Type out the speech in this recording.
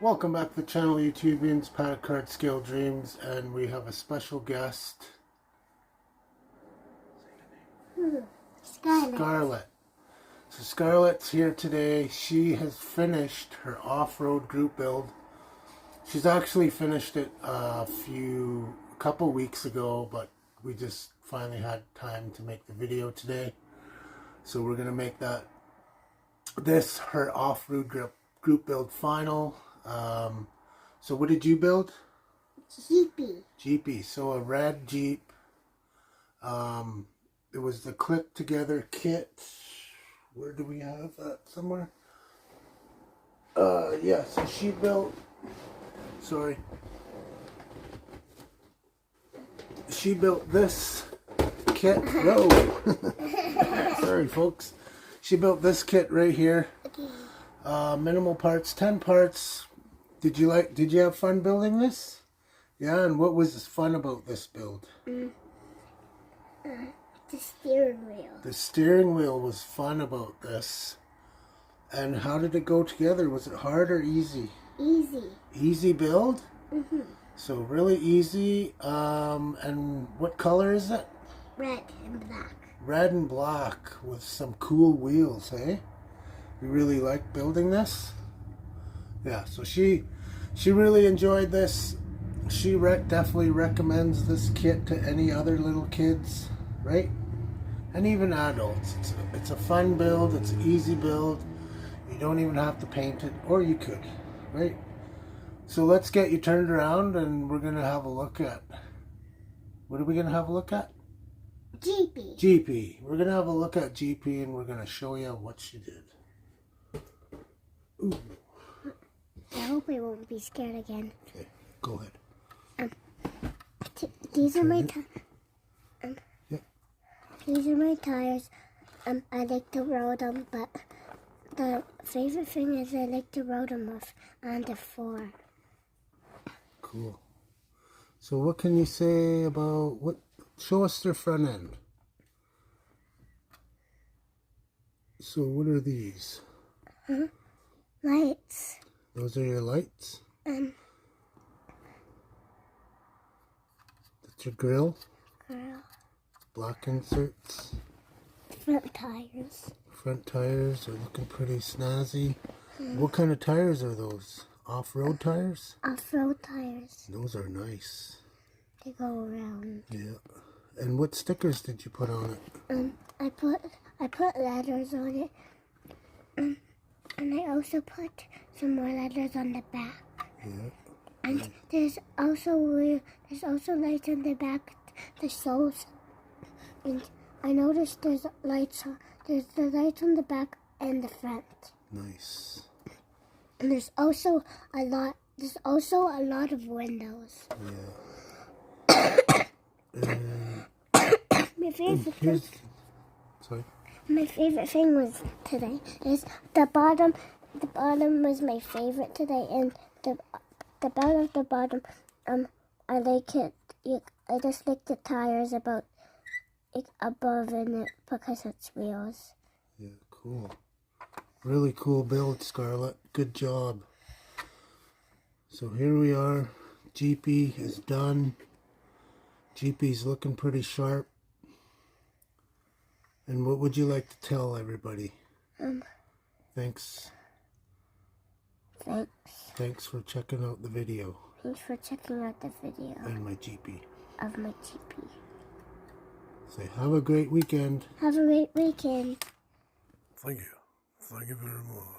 Welcome back to the channel, YouTubians, Paddock Card Scale Dreams, and we have a special guest, Scarlett. So Scarlett's here today. She has finished her off-road group build. She's actually finished it a couple weeks ago, but we just finally had time to make the video today. So we're gonna make her off-road group build final. So what did you build? Jeepy. So a red Jeep. It was the clip together kit. Where do we have that? Somewhere? Yeah, so she built, she built this kit. Whoa. Sorry folks. She built this kit right here. Minimal parts, 10 parts. Did you have fun building this? Yeah, and what was fun about this build? The steering wheel. The steering wheel was fun about this. And how did it go together? Was it hard or easy? Easy. Easy build? Mm-hmm. So really easy. And what color is it? Red and black. Red and black with some cool wheels, eh? You really like building this? Yeah, so she really enjoyed this. She definitely recommends this kit to any other little kids, right? And even adults. It's a fun build. It's an easy build. You don't even have to paint it, or you could, right? So let's get you turned around, and we're gonna have a look at. What are we gonna have a look at? Jeepy. We're gonna have a look at Jeepy, and we're gonna show you what she did. Ooh. I hope I won't be scared again. Okay, go ahead. These are my Yep. These are my tires. I like to roll them, but the favorite thing is I like to roll them with under 4. Cool. So what can you say about show us their front end. So what are these? Lights. Those are your lights? That's your grill? Black inserts. Front tires. Front tires are looking pretty snazzy. What kind of tires are those? Off-road tires? Off-road tires. Those are nice. They go around. Yeah. And what stickers did you put on it? I put letters on it. And I also put some more letters on the back. Yeah. And there's also lights on the back that shows. And I noticed there's the lights on the back and the front. Nice. And there's also a lot of windows. Yeah. My favorite thing was today is the bottom. The bottom was my favorite today, and the bottom. I like it. I just like the tires above in it because it's wheels. Yeah, cool. Really cool build, Scarlett. Good job. So here we are. Jeepy is done. Jeepy's looking pretty sharp. And what would you like to tell everybody? Thanks. Thanks for checking out the video. Thanks for checking out the video. And my Jeepy. Of my Jeepy. Say, have a great weekend. Have a great weekend. Thank you. Thank you very much.